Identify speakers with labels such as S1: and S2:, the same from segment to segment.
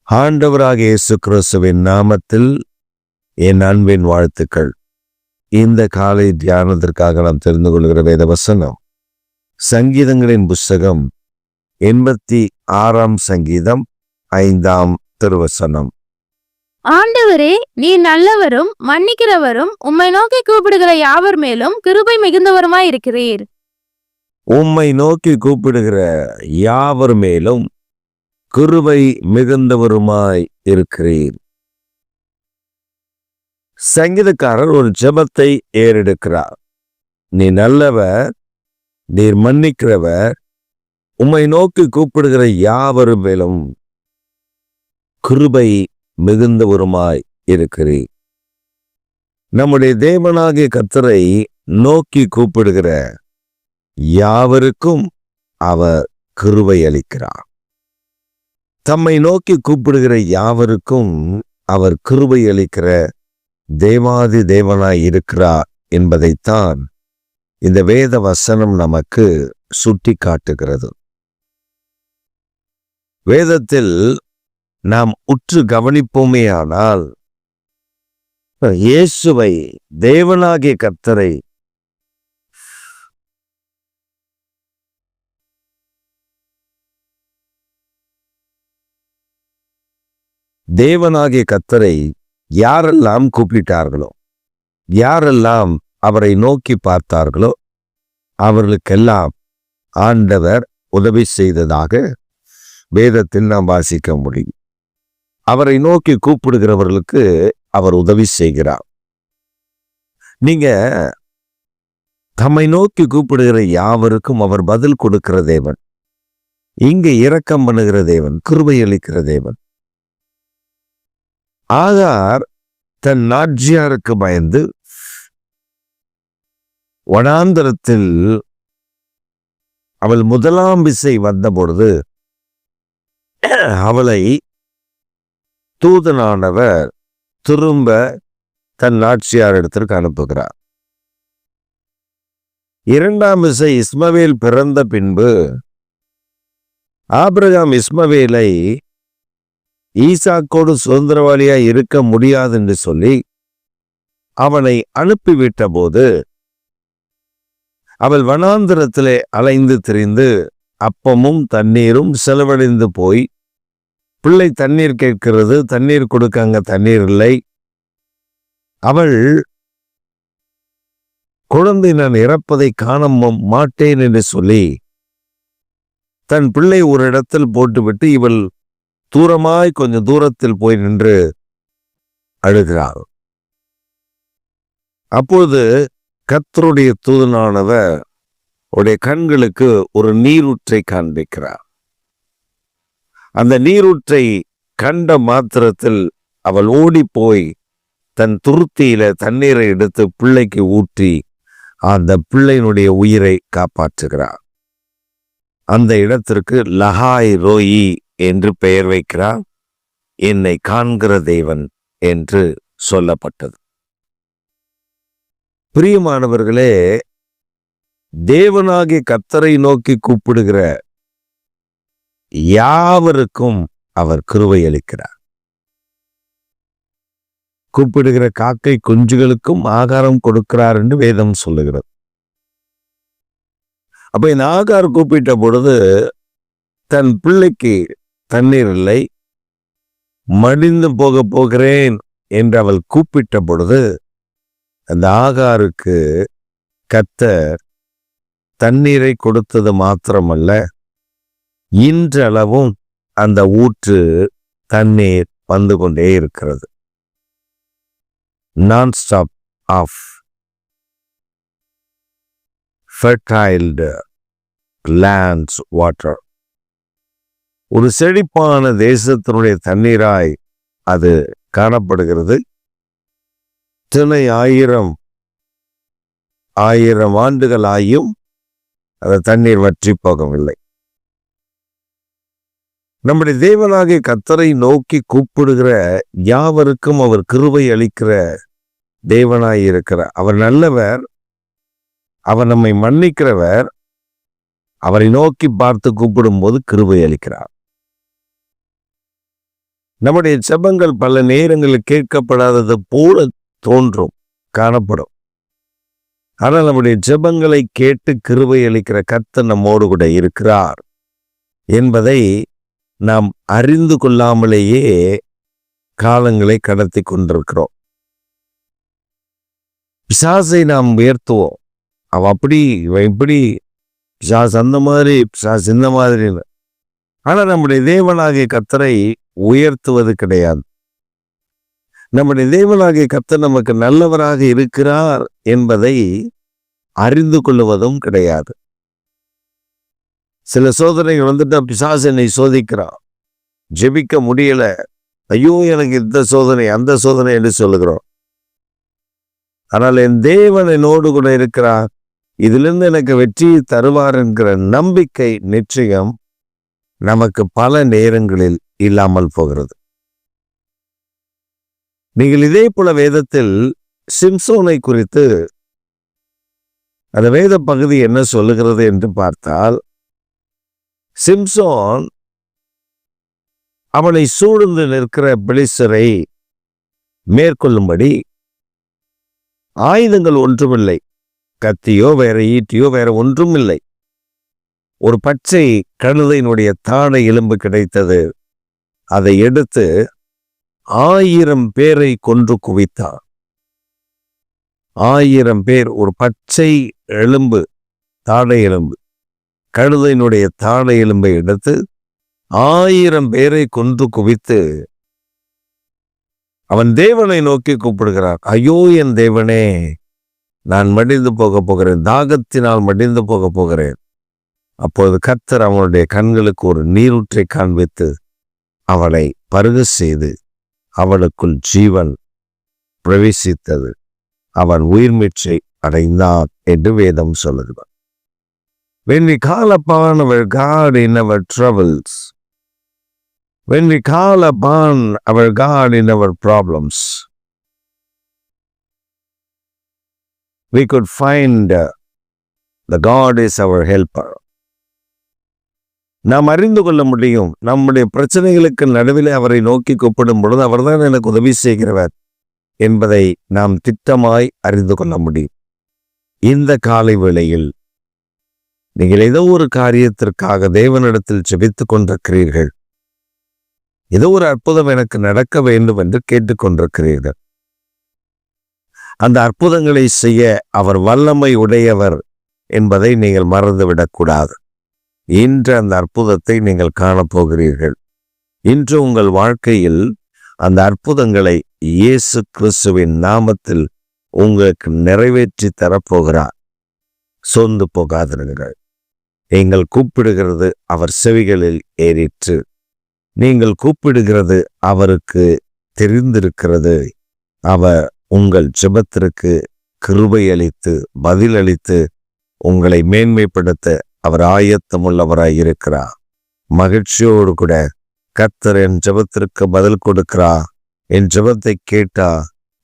S1: ஆண்டவராகிய இயேசு கிறிஸ்துவின் நாமத்தில் என் அன்பின் வாழ்த்துக்கள். இந்த காலை தியானத்திற்காக நாம் தெரிந்து கொள்கிற வேத வசனம் சங்கீதங்களின் புஸ்தகம் 86 சங்கீதம் 5 திருவசனம்.
S2: ஆண்டவரே, நீர் நல்லவரும் மன்னிக்கிறவரும், உம்மை நோக்கி கூப்பிடுகிற யாவர் மேலும் கிருபை மிகுந்தவருமாய் இருக்கிறீர்.
S1: உம்மை நோக்கி கூப்பிடுகிற யாவர் மேலும் கிருபை மிகுந்தவருமாய் இருக்கிறீர். சங்கீதக்காரர் ஒரு ஜெபத்தை ஏறெடுக்கிறார். நீ நல்லவர், நீர் மன்னிக்கிறவர், உம்மை நோக்கி கூப்பிடுகிற யாவர் மேலும் கிருபை மிகுந்தவருமாய் இருக்கிறீர். நம்முடைய தேவனாகிய கர்த்தரை நோக்கி கூப்பிடுகிற யாவருக்கும் அவர் கிருபை அளிக்கிறார். தம்மை நோக்கி கூப்பிடுகிற யாவருக்கும் அவர் கிருபை அளிக்கிற தேவாதி தேவனாய் இருக்கிறார் என்பதைத்தான் இந்த வேத வசனம் நமக்கு சுட்டி காட்டுகிறது. வேதத்தில் நாம் உற்று கவனிப்போமேயானால் இயேசுவை, தேவனாகிய கர்த்தரை தேவனாகிய கர்த்தரை யாரெல்லாம் கூப்பிட்டார்களோ, யாரெல்லாம் அவரை நோக்கி பார்த்தார்களோ அவர்களுக்கெல்லாம் ஆண்டவர் உதவி செய்ததாக வேதத்தில் நாம் வாசிக்க முடியும். அவரை நோக்கி கூப்பிடுகிறவர்களுக்கு அவர் உதவி செய்கிறார். நீங்க தம்மை நோக்கி கூப்பிடுகிற யாவருக்கும் அவர் பதில் கொடுக்கிற தேவன், இங்க இரக்கம் பண்ணுகிற தேவன், கிருபை அளிக்கிற தேவன். ஆகார் தன் நாட்சியாருக்கு பயந்து வனாந்தரத்தில் அவள் முதலாம் விசை வந்த பொழுது அவளை தூதனானவர் திரும்ப தன் நாட்சியார் இடத்திற்கு அனுப்புகிறார். இரண்டாம் விசை இஸ்மவேல் பிறந்த பின்பு ஆபிரகாம் இஸ்மவேலை ஈசாக்கோடு சுதந்திரவாளியாய் இருக்க முடியாது என்று சொல்லி அவனை அனுப்பிவிட்ட போது அவள் வனாந்திரத்திலே அலைந்து திரிந்து அப்பமும் தண்ணீரும் செலவழிந்து போய், பிள்ளை தண்ணீர் கேட்கிறது, தண்ணீர் கொடுக்க அங்க தண்ணீர் இல்லை. அவள் குழந்தை நான் இறப்பதை காண மாட்டேன் என்று சொல்லி தன் பிள்ளை ஒரு இடத்தில் போட்டுவிட்டு இவள் தூரமாய் கொஞ்சம் தூரத்தில் போய் நின்று அழுகிறாள். அப்பொழுது கர்த்தருடைய தூதனானவர் உடைய கண்களுக்கு ஒரு நீரூற்றை காண்பிக்கிறார். அந்த நீரூற்றை கண்ட மாத்திரத்தில் அவள் ஓடி போய் தன் துருத்தியில தண்ணீரை எடுத்து பிள்ளைக்கு ஊற்றி அந்த பிள்ளையினுடைய உயிரை காப்பாற்றுகிறார். அந்த இடத்திற்கு லஹாய் ரோயி என்று பெயர் வைக்கிறார். என்னை காண்கிற தேவன் என்று சொல்லப்பட்டது. பிரியமானவர்களே, தேவனாகிய கர்த்தரை நோக்கி கூப்பிடுகிற யாவருக்கும் அவர் கிருபை அளிக்கிறார். கூப்பிடுகிற காக்கை குஞ்சுகளுக்கும் ஆகாரம் கொடுக்கிறார் என்று வேதம் சொல்லுகிறது. அப்ப இந்த ஆகார் கூப்பிட்ட பொழுது தன் பிள்ளைக்கு தண்ணீர் இல்லை, மடிந்து போகிறேன் என்று அவள் கூப்பிட்ட பொழுது அந்த ஆகாருக்கு கர்த்தர் தண்ணீரை கொடுத்தது மாத்திரமல்ல, இன்றளவும் அந்த ஊற்று தண்ணீர் வந்து கொண்டே இருக்கிறது. நான் ஸ்டாப் ஆஃப் ஃபெர்டைல்டு லேண்ட்ஸ் வாட்டர். ஒரு செழிப்பான தேசத்தினுடைய தண்ணீராய் அது காணப்படுகிறது. இத்தனை ஆயிரம் ஆண்டுகளாயும் அந்த தண்ணீர் வற்றி போகவில்லை. நம்முடைய தேவனாகிய கர்த்தரை நோக்கி கூப்பிடுகிற யாவருக்கும் அவர் கிருபை அளிக்கிற தேவனாய் இருக்கிறார். அவர் நல்லவர், அவர் நம்மை மன்னிக்கிறவர், அவரை நோக்கி பார்த்து கூப்பிடும் போது கிருபை அளிக்கிறார். நம்முடைய ஜெபங்கள் பல நேரங்களில் கேட்கப்படாதது போல தோன்றும், காணப்படும். ஆனால் நம்முடைய ஜெபங்களை கேட்டு கிருபை அளிக்கிற கர்த்தர் நம்மோடு கூட இருக்கிறார் என்பதை நாம் அறிந்து கொள்ளாமலேயே காலங்களை கடத்தி கொண்டிருக்கிறோம். பிசாசை நாம் உயர்த்துவோம். அவன் அப்படி, இவன் இப்படி, பிசாசு அந்த மாதிரி, பிசாசு இந்த மாதிரி. ஆனால் நம்முடைய தேவனாகிய கர்த்தரை உயர்த்துவது கிடையாது. நம்முடைய தேவனாகிய கர்த்தர் நமக்கு நல்லவராக இருக்கிறார் என்பதை அறிந்து கொள்வதும் கிடையாது. சில சோதனைகள் வந்துட்டு பிசாசு என்னை சோதிக்கிறான், ஜெபிக்க முடியல, ஐயோ எனக்கு இந்த சோதனை அந்த சோதனை என்று சொல்லுகிறோம். ஆனால் என் தேவன் என்னோடு கூட இருக்கிறார், இதிலிருந்து எனக்கு வெற்றியை தருவார் என்கிற நம்பிக்கை நிச்சயம் நமக்கு பல நேரங்களில் இல்லாமல் போகிறது. நீங்கள் இதே போல வேதத்தில் சிம்சோனை குறித்து அந்த வேத பகுதி என்ன சொல்லுகிறது என்று பார்த்தால், சிம்சோன் அவனை சூழ்ந்து நிற்கிற பெலிஸ்தரை மேற்கொள்ளும்படி ஆயுதங்கள் ஒன்றுமில்லை, கத்தியோ வேற ஈட்டியோ வேற ஒன்றும் இல்லை. ஒரு பச்சை கழுதையினுடைய தாடை எலும்பு கிடைத்தது. அதை எடுத்து 1000 பேரை கொன்று குவித்தார். 1000 பேர், ஒரு பச்சை எலும்பு, தாடை எலும்பு, கழுதையினுடைய தாடை எலும்பை எடுத்து 1000 பேரை கொன்று குவித்து அவன் தேவனை நோக்கி கூப்பிடுகிறார். ஐயோ என் தேவனே, நான் மடிந்து போக போகிறேன், தாகத்தினால் மடிந்து போக போகிறேன். அப்போது கர்த்தர் அவனுடைய கண்களுக்கு ஒரு நீரூற்றை காண்பித்து அவளை பருக செய்து அவளுக்குள் ஜீவன் பிரவேசித்தது, அவன் உயிர் மீட்சை அடைந்தான் என்று வேதம் சொல்லுகிறார். When we call upon our God in our troubles, when we call upon our God in our problems, we could find the God is our helper. நாம் அறிந்து கொள்ள முடியும், நம்முடைய பிரச்சனைகளுக்கு நடுவில் அவரை நோக்கி கூப்பிடும் பொழுது அவர்தான் எனக்கு உதவி செய்கிறவர் என்பதை நாம் திட்டமாய் அறிந்து கொள்ள முடியும். இந்த காலை வேளையில் நீங்கள் ஏதோ ஒரு காரியத்திற்காக தேவனிடத்தில் ஜெபித்துக் கொண்டிருக்கிறீர்கள், ஏதோ ஒரு அற்புதம் எனக்கு நடக்க வேண்டும் என்று கேட்டுக்கொண்டிருக்கிறீர்கள். அந்த அற்புதங்களை செய்ய அவர் வல்லமை உடையவர் என்பதை நீங்கள் மறந்துவிடக்கூடாது. இன்று அந்த அற்புதத்தை நீங்கள் காணப்போகிறீர்கள். இன்று உங்கள் வாழ்க்கையில் அந்த அற்புதங்களை இயேசு கிறிஸ்துவின் நாமத்தில் உங்களுக்கு நிறைவேற்றி தரப்போகிறார். சோர்ந்து போகாதிருங்கள். நீங்கள் கூப்பிடுகிறது அவர் செவிகளில் ஏறிற்று. நீங்கள் கூப்பிடுகிறது அவருக்கு தெரிந்திருக்கிறது. அவர் உங்கள் ஜெபத்திற்கு கிருபை அளித்து பதிலளித்து உங்களை மேன்மைப்படுத்த அவர் ஆயத்தமுள்ளவராய் இருக்கிறார். மகிழ்ச்சியோடு கூட கர்த்தர் என் ஜெபத்திற்கு பதில் கொடுக்கிறார், என் ஜெபத்தை கேட்டா,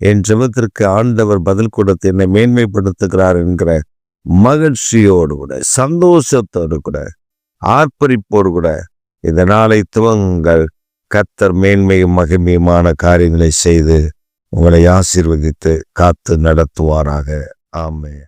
S1: என் ஜெபத்திற்கு ஆண்டவர் பதில் கொடுத்து என்னை மேன்மைப்படுத்துகிறார் என்கிற மகிழ்ச்சியோடு கூட, சந்தோஷத்தோடு கூட, ஆர்ப்பரிப்போடு கூட இந்த நாளை துவங்கள். கர்த்தர் மேன்மையும் மகிமையுமான காரியங்களை செய்து உங்களை ஆசீர்வதித்து காத்து நடத்துவாராக. ஆமென்.